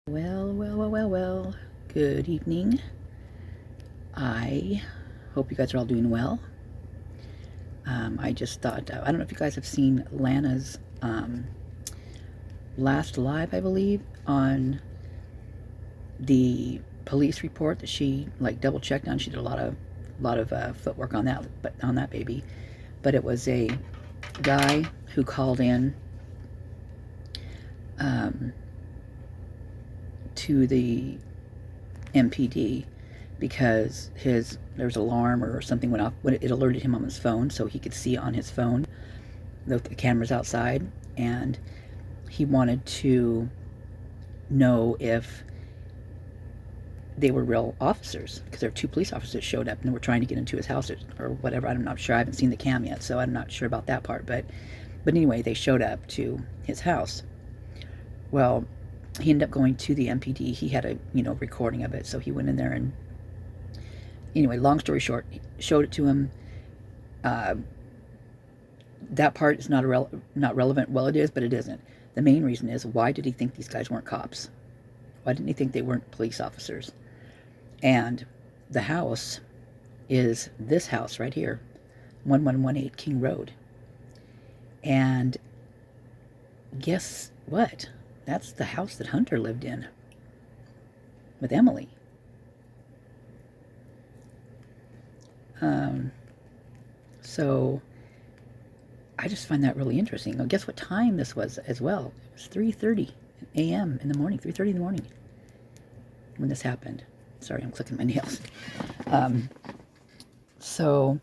Well. Good evening. I hope you guys are all doing well. I just thought, I don't know if you guys have seen Lana's last live, I believe, on the police report that she like double checked on. She did a lot of footwork on that baby. But it was a guy who called in to the MPD because there was an alarm or something went off when it alerted him on his phone, so he could see on his phone the cameras outside, and he wanted to know if they were real officers, because there were two police officers that showed up and were trying to get into his house or whatever. I'm not sure. I haven't seen the cam yet, so I'm not sure about that part. But anyway, they showed up to his house. Well, he ended up going to the MPD. He had a recording of it, so he went in there and anyway, long story short, showed it to him. That part is not relevant. Well, it is, but it isn't. The main reason is, why did he think these guys weren't cops? Why didn't he think they weren't police officers? And the house is this house right here, 1118 King Road. And guess what? That's the house that Hunter lived in with Emily. So I just find that really interesting. Well, guess what time this was as well? It was 3:30 a.m. in the morning, 3:30 in the morning when this happened. Sorry, I'm clicking my nails. So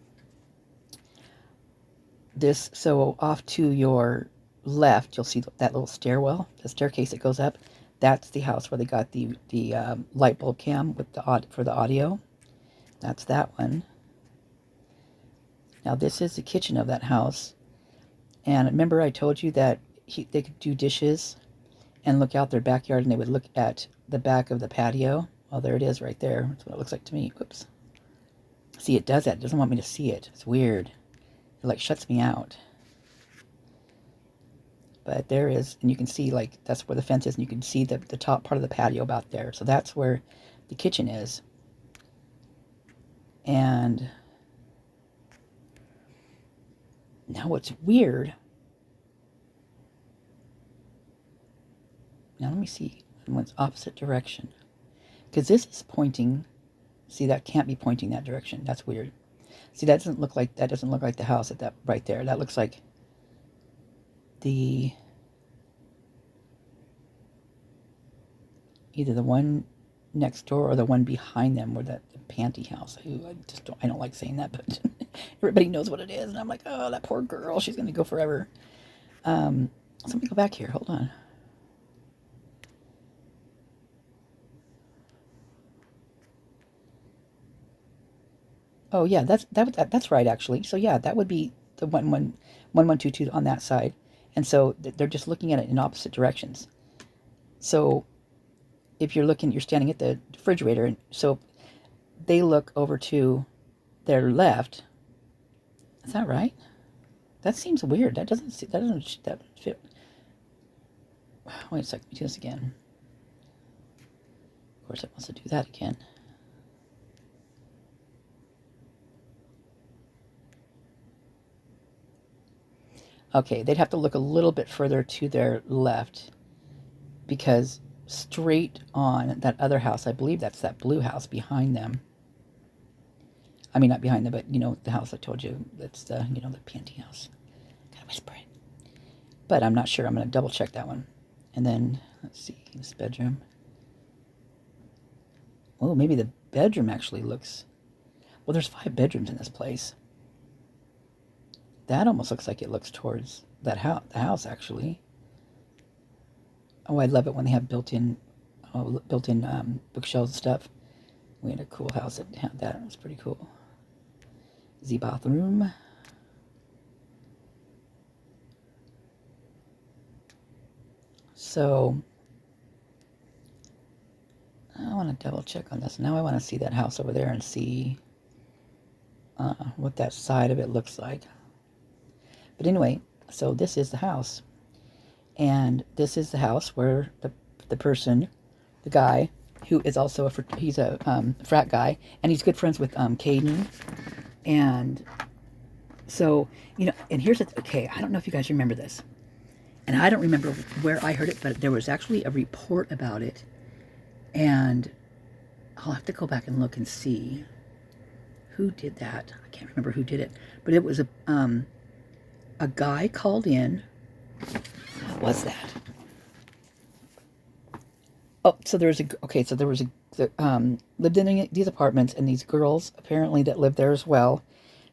off to your left, you'll see that little stairwell, the staircase that goes up. That's the house where they got the light bulb cam with for the audio. That's that one. Now this is the kitchen of that house. And remember I told you that they could do dishes and look out their backyard, and they would look at the back of the patio. Well, there it is right there. That's what it looks like to me. Whoops. See, it does that. It doesn't want me to see it. It's weird. It like shuts me out. But there is, and you can see like that's where the fence is, and you can see the top part of the patio about there. So that's where the kitchen is. And now what's weird, now let me see, one's opposite direction. Because this is pointing, see, that can't be pointing that direction. That's weird. See, that doesn't look like the house at that right there. That looks like either the one next door or the one behind them, or the panty house. I don't like saying that, but everybody knows what it is, and I'm like, oh, that poor girl, she's gonna go forever. So let me go back here. Hold on. Oh yeah, that's right actually. So yeah, that would be the 1122 on that side, and so they're just looking at it in opposite directions. So if you're standing at the refrigerator, and so they look over to their left. Is that right? That seems weird. That doesn't fit. Wait a second. Let me do this again. Of course, it wants to do that again. Okay, they'd have to look a little bit further to their left, because straight on that other house, I believe that's that blue house behind them. I mean, not behind them, but the house I told you, that's the the panty house. Gotta whisper it. But I'm not sure. I'm gonna double check that one. And then let's see, this bedroom. Oh, maybe the bedroom actually looks, well, there's 5 bedrooms in this place. That almost looks like it looks towards that house, the house actually. Oh, I love it when they have built-in bookshelves and stuff. We had a cool house that had that. It was pretty cool. The bathroom. So I want to double check on this. Now I want to see that house over there and see what that side of it looks like. But anyway, so this is the house. And this is the house where the person the guy who is also he's a frat guy, and he's good friends with Caden. And so, and here's okay, I don't know if you guys remember this, and I don't remember where I heard it, but there was actually a report about it, and I'll have to go back and look and see who did that. I can't remember who did it, but it was a guy called in. What was that? Oh, so there was lived in these apartments, and these girls apparently that lived there as well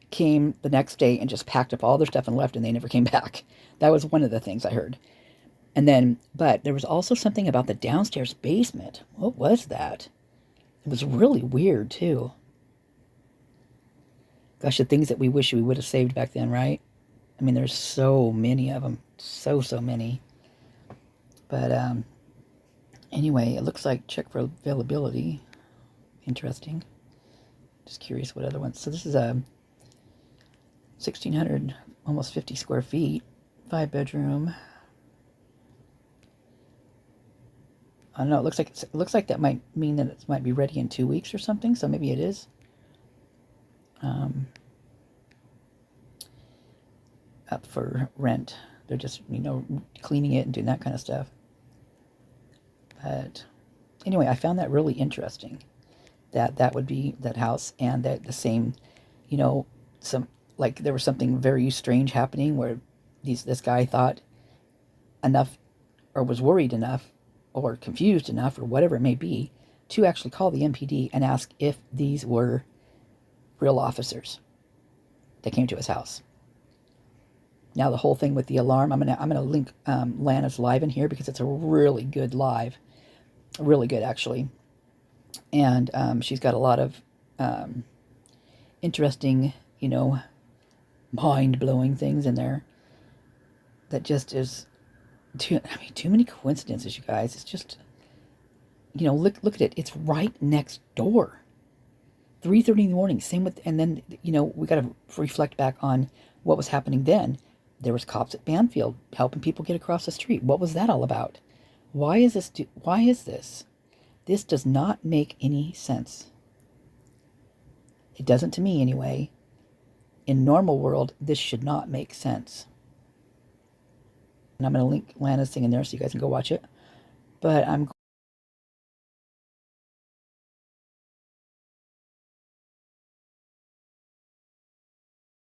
came the next day and just packed up all their stuff and left, and they never came back. That was one of the things I heard. And then, but there was also something about the downstairs basement. What was that? It was really weird too. Gosh, the things that we wish we would have saved back then, right? I mean, there's so many of them. So many. But anyway, it looks like check for availability. Interesting. Just curious what other ones. So this is a 1,600, almost 50 square feet, 5-bedroom. I don't know. It looks like that might mean that it might be ready in 2 weeks or something. So maybe it is. Up for rent. They're just cleaning it and doing that kind of stuff. But anyway, I found that really interesting. That would be that house, and that the same, some like there was something very strange happening where this guy thought enough, or was worried enough, or confused enough, or whatever it may be, to actually call the MPD and ask if these were real officers that came to his house. Now the whole thing with the alarm, I'm gonna link Lana's live in here because it's a really good live, really good actually, and she's got a lot of interesting, mind-blowing things in there. That just is too many coincidences, you guys. It's just, look at it. It's right next door. 3:30 in the morning. Same with, and then we got to reflect back on what was happening then. There was cops at Banfield helping people get across the street. What was that all about? Why is this? Why is this? This does not make any sense. It doesn't to me anyway. In normal world, this should not make sense. And I'm going to link Lana's thing in there so you guys can go watch it. But I'm